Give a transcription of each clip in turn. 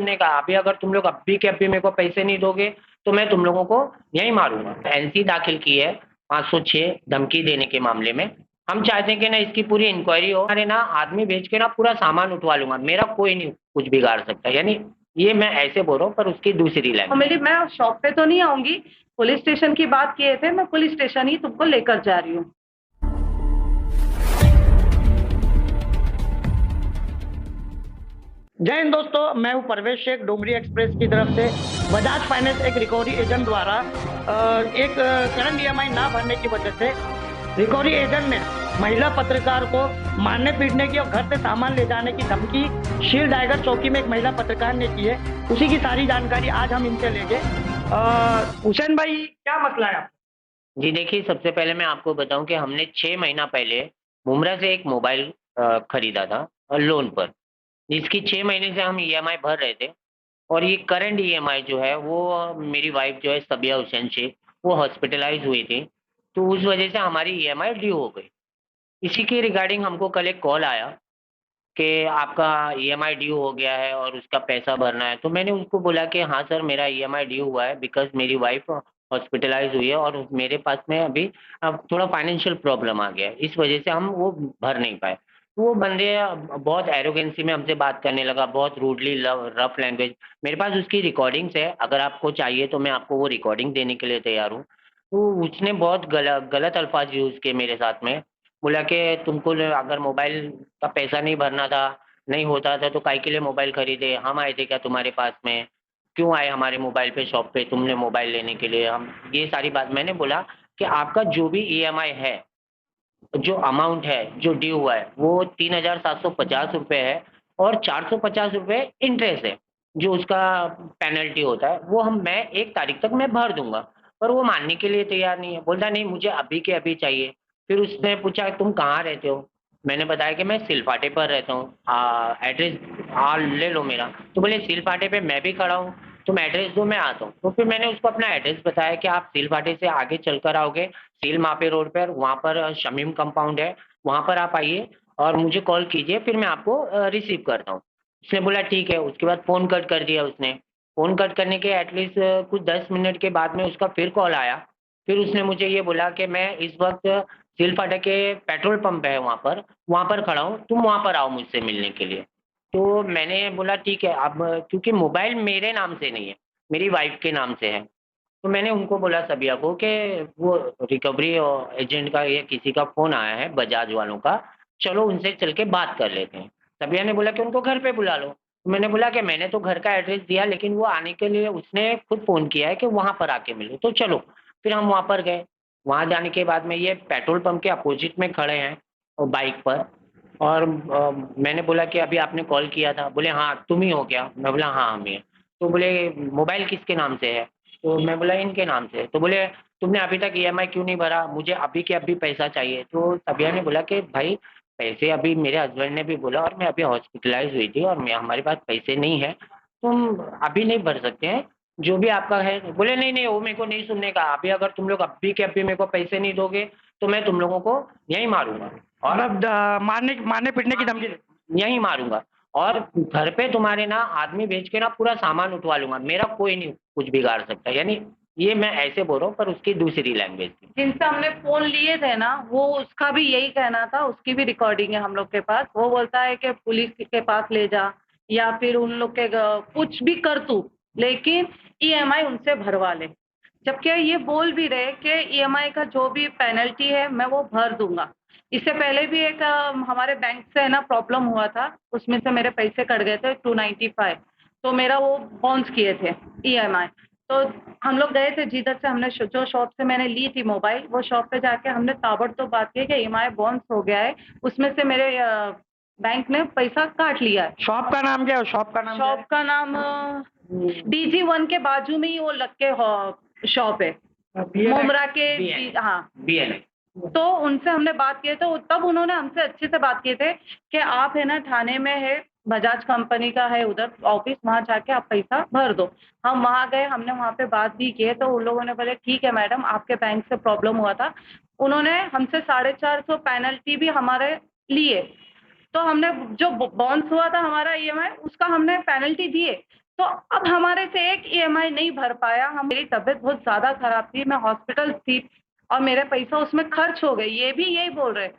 सुनने का। अभी अगर तुम लोग अभी के अभी मेरे को पैसे नहीं दोगे तो मैं तुम लोगों को यहीं मारूंगा। एनसी दाखिल की है 506 धमकी देने के मामले में। हम चाहते हैं कि ना इसकी पूरी इंक्वायरी हो। अरे ना आदमी भेज के ना पूरा सामान उठवा लूंगा, मेरा कोई नहीं कुछ बिगाड़ सकता। यानी ये मैं ऐसे बोल रहा हूँ, पर उसकी दूसरी लाइन। मेरी मैं शॉप पे तो नहीं आऊंगी। पुलिस स्टेशन की बात किए थे, मैं पुलिस स्टेशन ही तुमको लेकर जा रही हूँ। जय हिंद दोस्तों, मैं हूं परवेश शेख। डोंगरी एक्सप्रेस की तरफ से बजाज फाइनेंस एक रिकवरी एजेंट द्वारा एक करंट ईएमआई ना भरने की वजह से रिकवरी एजेंट ने महिला पत्रकार को मारने पीटने की और घर से सामान ले जाने की धमकी शील टाइगर चौकी में एक महिला पत्रकार ने की है। उसी की सारी जानकारी आज हम इनसे लेंगे। हुसैन भाई, क्या मसला है आपका? जी देखिए, सबसे पहले मैं आपको बताऊं कि हमने 6 महीना पहले मुमरा से एक मोबाइल खरीदा था लोन पर, जिसकी 6 महीने से हम ईएमआई भर रहे थे। और ये करंट ईएमआई जो है वो मेरी वाइफ जो है सबिया हुसैन शेख, वो हॉस्पिटलाइज हुई थी, तो उस वजह से हमारी ईएमआई ड्यू हो गई। इसी के रिगार्डिंग हमको कल एक कॉल आया कि आपका ईएमआई ड्यू हो गया है और उसका पैसा भरना है। तो मैंने उसको बोला कि हाँ सर, मेरा ईएमआई ड्यू हुआ है, बिकॉज़ मेरी वाइफ़ हॉस्पिटलाइज़ हुई है और मेरे पास में अभी अब थोड़ा फाइनेंशियल प्रॉब्लम आ गया है, इस वजह से हम वो भर नहीं पाए। तो वो बंदे बहुत एरोगेंसी में हमसे बात करने लगा, बहुत रूडली रफ लैंग्वेज। मेरे पास उसकी रिकॉर्डिंग्स है, अगर आपको चाहिए तो मैं आपको वो रिकॉर्डिंग देने के लिए तैयार हूँ। तो उसने बहुत गलत अल्फ़ाज़ यूज़ किए मेरे साथ में। बोला कि तुमको अगर मोबाइल का पैसा नहीं भरना था, नहीं होता था तो काहे के लिए मोबाइल खरीदे? हम आए थे क्या तुम्हारे पास में? क्यों आए हमारे मोबाइल पे शॉप पे तुमने मोबाइल लेने के लिए? हम ये सारी बात मैंने बोला कि आपका जो भी ईएमआई है, जो अमाउंट है, जो ड्यू हुआ है, वो 3,750 रुपए है और 450 रुपए इंटरेस्ट है, जो उसका पेनल्टी होता है, वो मैं 1 तारीख तक मैं भर दूँगा। पर वो मानने के लिए तैयार नहीं है, बोलता नहीं मुझे अभी के अभी चाहिए। फिर उसने पूछा तुम कहाँ रहते हो? मैंने बताया कि मैं सिलपाटे पर रहता हूँ, एड्रेस ले लो मेरा। तो बोले सिलपाटे पे मैं भी खड़ा हूँ, तुम एड्रेस दो मैं आता हूँ। तो फिर मैंने उसको अपना एड्रेस बताया कि आप सिलपाटे से आगे चलकर आओगे, सील मापे रोड पर, वहाँ पर शमीम कंपाउंड है, वहाँ पर आप आइए और मुझे कॉल कीजिए, फिर मैं आपको रिसीव करता हूँ। उसने बोला ठीक है, उसके बाद फ़ोन कट कर दिया उसने। फ़ोन कट करने के एटलीस्ट कुछ 10 मिनट के बाद में उसका फिर कॉल आया। फिर उसने मुझे ये बोला कि मैं इस वक़्त सील फाटक के पेट्रोल पंप है वहाँ पर खड़ा हूँ, तुम वहाँ पर आओ मुझसे मिलने के लिए। तो मैंने बोला ठीक है, अब क्योंकि मोबाइल मेरे नाम से नहीं है, मेरी वाइफ़ के नाम से है। तो मैंने उनको बोला सबिया को कि वो रिकवरी एजेंट का या किसी का फ़ोन आया है बजाज वालों का, चलो उनसे चल के बात कर लेते हैं। सबिया ने बोला कि उनको घर पे बुला लो। तो मैंने बोला कि मैंने तो घर का एड्रेस दिया, लेकिन वो आने के लिए उसने खुद फ़ोन किया है कि वहाँ पर आके मिलो, तो चलो। फिर हम वहाँ पर गए। वहाँ जाने के बाद में ये पेट्रोल पंप के अपोज़िट में खड़े हैं बाइक पर। और मैंने बोला कि अभी आपने कॉल किया था? बोले हाँ, तुम ही हो क्या? मैं बोला हाँ, हम ही हैं। तो बोले मोबाइल किसके नाम से है? तो मैं बोला इनके नाम से है। तो बोले तुमने अभी तक ईएमआई क्यों नहीं भरा? मुझे अभी के अभी पैसा चाहिए। तो सबिया ने बोला कि भाई पैसे अभी मेरे हस्बैंड ने भी बोला और मैं अभी हॉस्पिटलाइज़ हुई थी और मैं हमारे पास पैसे नहीं है, तुम अभी नहीं भर सकते हैं, जो भी आपका है। बोले नहीं, नहीं वो मेरे को नहीं सुनने का। अभी अगर तुम लोग अभी के अभी मेरे को पैसे नहीं दोगे तो मैं तुम लोगों को यहीं मारूँगा और मतलब मारने मारने पीटने की धमकी? यहीं मारूँगा और घर पे तुम्हारे ना आदमी भेज के ना पूरा सामान उठवा लूँगा, मेरा कोई नहीं कुछ बिगाड़ सकता। यानी ये मैं ऐसे बोल रहा हूँ, पर उसकी दूसरी लैंग्वेज थी। जिनसे हमने फोन लिए थे ना, वो उसका भी यही कहना था, उसकी भी रिकॉर्डिंग है हम लोग के पास। वो बोलता है कि पुलिस के पास ले जा या फिर उन लोग के कुछ भी कर तू, लेकिन ईएमआई उनसे भरवा ले। जबकि ये बोल भी रहे कि ईएमआई का जो भी पेनल्टी है मैं वो भर दूंगा। इससे पहले भी एक हमारे बैंक से है ना प्रॉब्लम हुआ था, उसमें से मेरे पैसे कट गए थे 295। तो मेरा वो बाउंस किए थे ईएमआई। तो हम लोग गए थे, जिधर से हमने जो शॉप से मैंने ली थी मोबाइल, वो शॉप पे जाके हमने ताबड़तोड़ बात की कि ईएमआई बाउंस हो गया है, उसमें से मेरे बैंक ने पैसा काट लिया है। शॉप का नाम क्या है? शॉप का नाम क्या है? शॉप का नाम DG1 के बाजू में ही वो लग के शॉप है, मुमरा के हाँ। बीएनए। तो उनसे हमने बात किए तो तब उन्होंने हमसे अच्छे से बात किए थे कि आप है ना थाने में है, बजाज कंपनी का है उधर ऑफिस, वहाँ जाके आप पैसा भर दो। हम वहाँ गए, हमने वहाँ पे बात भी की है, तो उन लोगों ने बोले ठीक है मैडम, आपके बैंक से प्रॉब्लम हुआ था। उन्होंने हमसे 450 पेनल्टी भी हमारे लिए। तो हमने जो बाउंस हुआ था हमारा ईएमआई, उसका हमने पेनल्टी दिए, तो अब हमारे से एक ईएमआई नहीं भर पाया। हम मेरी तबीयत बहुत ज्यादा खराब थी, मैं हॉस्पिटल थी और मेरे पैसा उसमें खर्च हो गए। ये भी यही बोल रहे,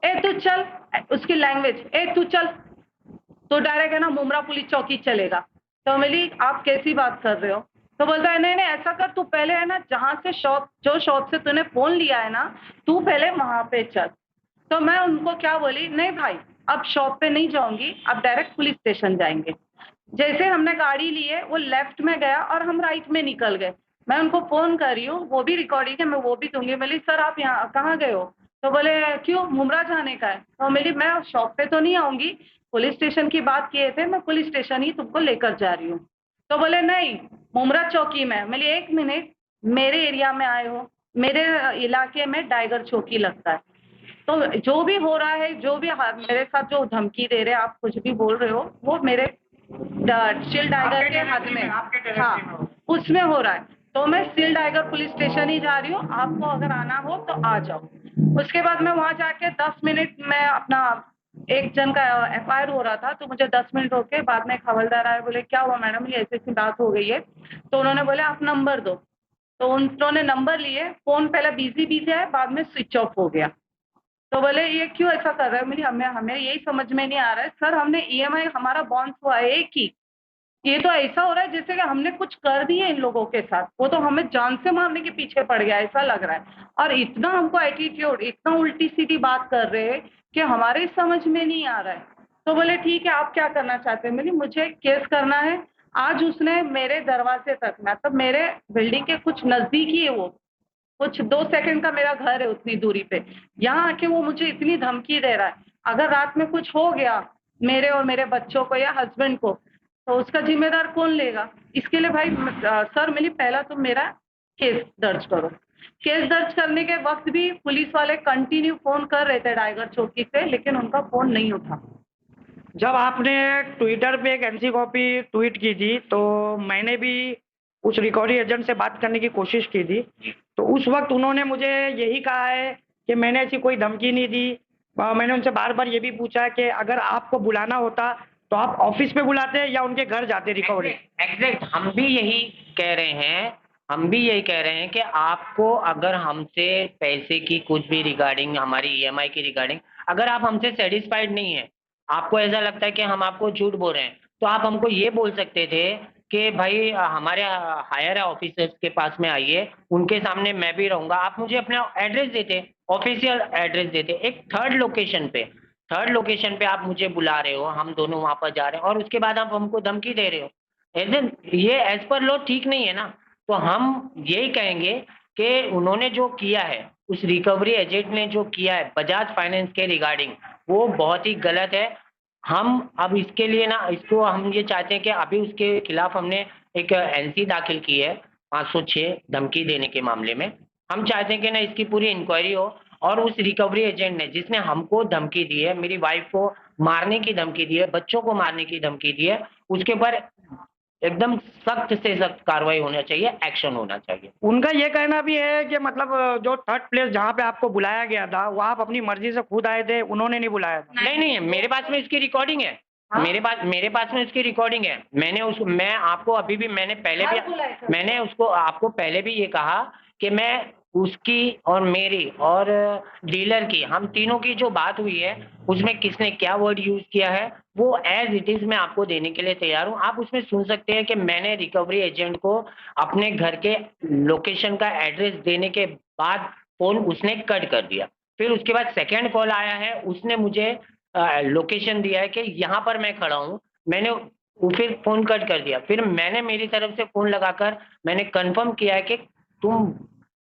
ए तू चल, उसकी लैंग्वेज, ए तू चल, तो डायरेक्ट है ना मुमरा पुलिस चौकी चलेगा। तो मिली आप कैसी बात कर रहे हो? तो बोलता है नहीं नहीं ऐसा कर, तू पहले है ना जहां से जो शॉप से तूने फोन लिया है ना, तू पहले वहां पे चल। तो मैं उनको क्या बोली, नहीं भाई अब शॉप पे नहीं जाऊंगी, अब डायरेक्ट पुलिस स्टेशन जाएंगे। जैसे हमने गाड़ी ली है, वो लेफ्ट में गया और हम राइट में निकल गए। मैं उनको फोन कर रही हूँ, वो भी रिकॉर्डिंग है, मैं वो भी दूंगी। बोली सर आप यहाँ कहाँ गए हो? तो बोले क्यों, मुमरा जाने का है। तो मेरी मैं शॉप पे तो नहीं आऊंगी, पुलिस स्टेशन की बात किए थे, मैं पुलिस स्टेशन ही तुमको लेकर जा रही हूँ। तो बोले नहीं मुमरा चौकी में। मैं बोली एक मिनट, मेरे एरिया में आए हो, मेरे इलाके में टाइगर चौकी लगता है। तो जो भी हो रहा है, जो भी मेरे साथ जो धमकी दे रहे हैं, आप कुछ भी बोल रहे हो, वो मेरे सील टाइगर के हाथ में, हाँ उसमें हो रहा है। तो मैं सील टाइगर पुलिस स्टेशन ही जा रही हूँ, आपको अगर आना हो तो आ जाओ। उसके बाद मैं वहां जाके 10 मिनट में अपना, एक जन का एफआईआर हो रहा था, तो मुझे 10 मिनट होके बाद में एक हवलदार आए, बोले क्या हुआ मैडम, ये ऐसी ऐसी बात हो गई है। तो उन्होंने बोले आप नंबर दो। तो उन्होंने नंबर लिए, फोन पहले बिजी बिजी है, बाद में स्विच ऑफ हो गया। तो बोले ये क्यों ऐसा कर रहे हो? मेरी हमें हमें यही समझ में नहीं आ रहा है सर, हमने ईएमआई हमारा बॉन्ड हुआ है एक ही, ये तो ऐसा हो रहा है जैसे कि हमने कुछ कर दिए इन लोगों के साथ, वो तो हमें जान से मारने के पीछे पड़ गया ऐसा लग रहा है। और इतना हमको एटीट्यूड, इतना उल्टी सीधी बात कर रहे हैं कि हमारे समझ में नहीं आ रहा है। तो बोले ठीक है आप क्या करना चाहते हैं? मेरी मुझे केस करना है। आज उसने मेरे दरवाजे तक, मतलब मेरे बिल्डिंग के कुछ नजदीक ही है वो, कुछ 2 सेकंड का मेरा घर है उतनी दूरी पे, यहाँ आके वो मुझे इतनी धमकी दे रहा है, अगर रात में कुछ हो गया मेरे और मेरे बच्चों को या हस्बैंड को, तो उसका जिम्मेदार कौन लेगा? इसके लिए भाई सर मिली पहला तुम मेरा केस दर्ज करो। केस दर्ज करने के वक्त भी पुलिस वाले कंटिन्यू फोन कर रहे थे टाइगर चौकी से, लेकिन उनका फोन नहीं उठा। जब आपने ट्विटर पे एक एनसी कॉपी ट्वीट की थी, तो मैंने भी उस रिकवरी एजेंट से बात करने की कोशिश की थी। तो उस वक्त उन्होंने मुझे यही कहा है कि मैंने ऐसी कोई धमकी नहीं दी। मैंने उनसे बार बार ये भी पूछा कि अगर आपको बुलाना होता तो आप ऑफिस पे बुलाते या उनके घर जाते रिकवरी। एग्जैक्ट हम भी यही कह रहे हैं, हम भी यही कह रहे हैं कि आपको अगर हमसे पैसे की कुछ भी रिगार्डिंग, हमारी ईएमआई की रिगार्डिंग, अगर आप हमसे सेटिस्फाइड नहीं है, आपको ऐसा लगता है कि हम आपको झूठ बोल रहे हैं, तो आप हमको ये बोल सकते थे कि भाई हमारे हायर ऑफिसर्स के पास में आइए, उनके सामने मैं भी रहूंगा। आप मुझे अपना एड्रेस देते, ऑफिशियल एड्रेस देते, एक थर्ड लोकेशन पे आप मुझे बुला रहे हो, हम दोनों वहां पर जा रहे हैं और उसके बाद आप हमको धमकी दे रहे हो। ये एज पर लॉ ठीक नहीं है ना। तो हम यही कहेंगे कि उन्होंने जो किया है, उस रिकवरी एजेंट ने जो किया है बजाज फाइनेंस के रिगार्डिंग, वो बहुत ही गलत है। हम अब इसके लिए ना, इसको हम ये चाहते हैं कि अभी उसके खिलाफ हमने एक एनसी दाखिल की है 506 धमकी देने के मामले में। हम चाहते हैं कि ना इसकी पूरी इंक्वायरी हो और उस रिकवरी एजेंट ने जिसने हमको धमकी दी है, मेरी वाइफ को मारने की धमकी दी है, बच्चों को मारने की धमकी दी है, उसके ऊपर एकदम सख्त से सख्त कार्रवाई होना चाहिए, एक्शन होना चाहिए। उनका ये कहना भी है कि मतलब जो थर्ड प्लेस जहाँ पे आपको बुलाया गया था, वो आप अपनी मर्जी से खुद आए थे, उन्होंने नहीं बुलाया था। नहीं नहीं, मेरे पास में इसकी रिकॉर्डिंग है। हाँ? मेरे पास में उसकी रिकॉर्डिंग है। मैं आपको अभी भी, मैंने उसको आपको पहले भी ये कहा कि मैं उसकी और मेरी और डीलर की, हम तीनों की जो बात हुई है, उसमें किसने क्या वर्ड यूज किया है, वो एज इट इज मैं आपको देने के लिए तैयार हूँ। आप उसमें सुन सकते हैं कि मैंने रिकवरी एजेंट को अपने घर के लोकेशन का एड्रेस देने के बाद फोन उसने कट कर दिया। फिर उसके बाद सेकेंड कॉल आया है, उसने मुझे लोकेशन दिया है कि यहाँ पर मैं खड़ा हूँ, मैंने वो फिर फोन कट कर दिया। फिर मैंने मेरी तरफ से फोन लगाकर मैंने कंफर्म किया है कि तुम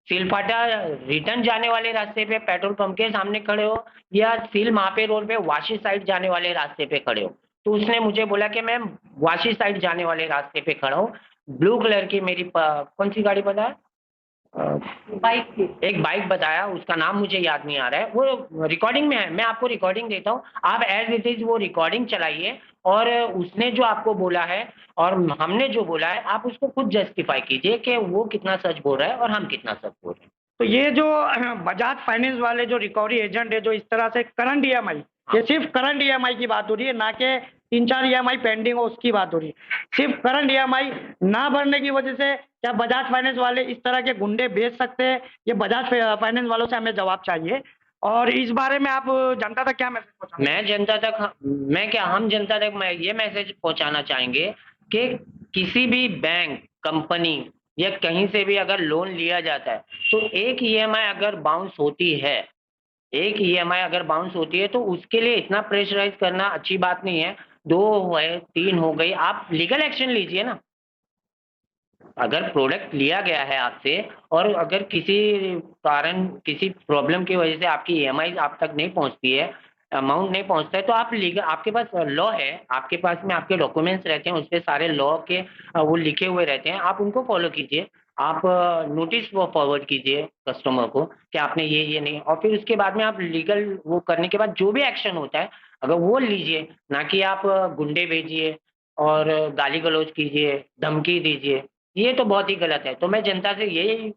सिलफाटा रिटर्न जाने वाले रास्ते पे पेट्रोल पंप के सामने खड़े हो या सिल महापे रोड पे वाशी साइड जाने वाले रास्ते पे खड़े हो। तो उसने मुझे बोला कि मैं वाशी साइड जाने वाले रास्ते पे खड़ा हूँ। ब्लू कलर की मेरी कौन सी गाड़ी पता है, बाइक की। एक बाइक बताया, उसका नाम मुझे याद नहीं आ रहा है, वो रिकॉर्डिंग में है, मैं आपको रिकॉर्डिंग देता हूँ, आप एज इट इज वो रिकॉर्डिंग चलाइए और उसने जो आपको बोला है और हमने जो बोला है, आप उसको खुद जस्टिफाई कीजिए कि वो कितना सच बोल रहा है और हम कितना सच बोल रहे हैं। तो ये जो बजाज फाइनेंस वाले जो रिकवरी एजेंट है, जो इस तरह से करंट ईएमआई, ये सिर्फ करंट ईएमआई की बात हो रही है, ना कि 3-4 ईएमआई पेंडिंग हो उसकी बात हो रही है। सिर्फ करंट ईएमआई ना भरने की वजह से क्या बजाज फाइनेंस वाले इस तरह के गुंडे भेज सकते हैं? ये बजाज फाइनेंस वालों से हमें जवाब चाहिए। और इस बारे में आप जनता तक क्या मैसेज पहुंचाना मैं जनता तक मैं क्या हम जनता तक मैं ये मैसेज पहुंचाना चाहेंगे कि किसी भी बैंक, कंपनी या कहीं से भी अगर लोन लिया जाता है, तो एक ईएमआई अगर बाउंस होती है, एक ईएमआई अगर बाउंस होती है, तो उसके लिए इतना प्रेशराइज़ करना अच्छी बात नहीं है। 2 हुए, 3 हो गई, आप लीगल एक्शन लीजिए ना। अगर प्रोडक्ट लिया गया है आपसे और अगर किसी कारण, किसी प्रॉब्लम की वजह से आपकी ईएमआई आप तक नहीं पहुँचती है, अमाउंट नहीं पहुँचता है, तो आप लीगल आपके पास लॉ है, आपके पास में आपके डॉक्यूमेंट्स रहते हैं, उसपे सारे लॉ के वो लिखे हुए रहते हैं, आप उनको फ़ॉलो कीजिए। आप नोटिस वो फॉरवर्ड कीजिए कस्टमर को कि आपने ये नहीं, और फिर उसके बाद में आप लीगल वो करने के बाद जो भी एक्शन होता है, अगर वो लीजिए, ना कि आप गुंडे भेजिए और गाली-गलौज कीजिए, धमकी दीजिए। ये तो बहुत ही गलत है। तो मैं जनता से यही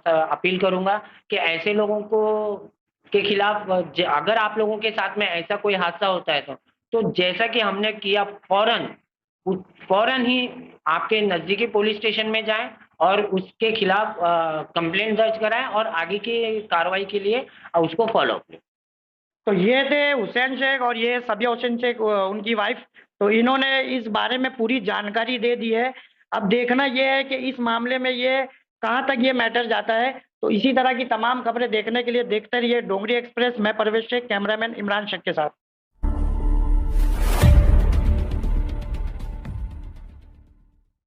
अपील करूँगा कि ऐसे लोगों को के खिलाफ अगर आप लोगों के साथ में ऐसा कोई हादसा होता है तो जैसा कि हमने किया फ़ौरन ही आपके नज़दीकी पुलिस स्टेशन में जाएँ और उसके खिलाफ कंप्लेंट दर्ज कराएँ और आगे की कार्रवाई के लिए उसको फ़ॉलो अप करें। तो ये थे हुसैन शेख और ये सबिया हुसैन शेख उनकी वाइफ। तो इन्होंने इस बारे में पूरी जानकारी दे दी है। अब देखना ये है कि इस मामले में ये कहाँ तक ये मैटर जाता है। तो इसी तरह की तमाम खबरें देखने के लिए देखते रहिए डोंगरी एक्सप्रेस। मैं परवेश शेख, कैमरामैन इमरान शेख के साथ।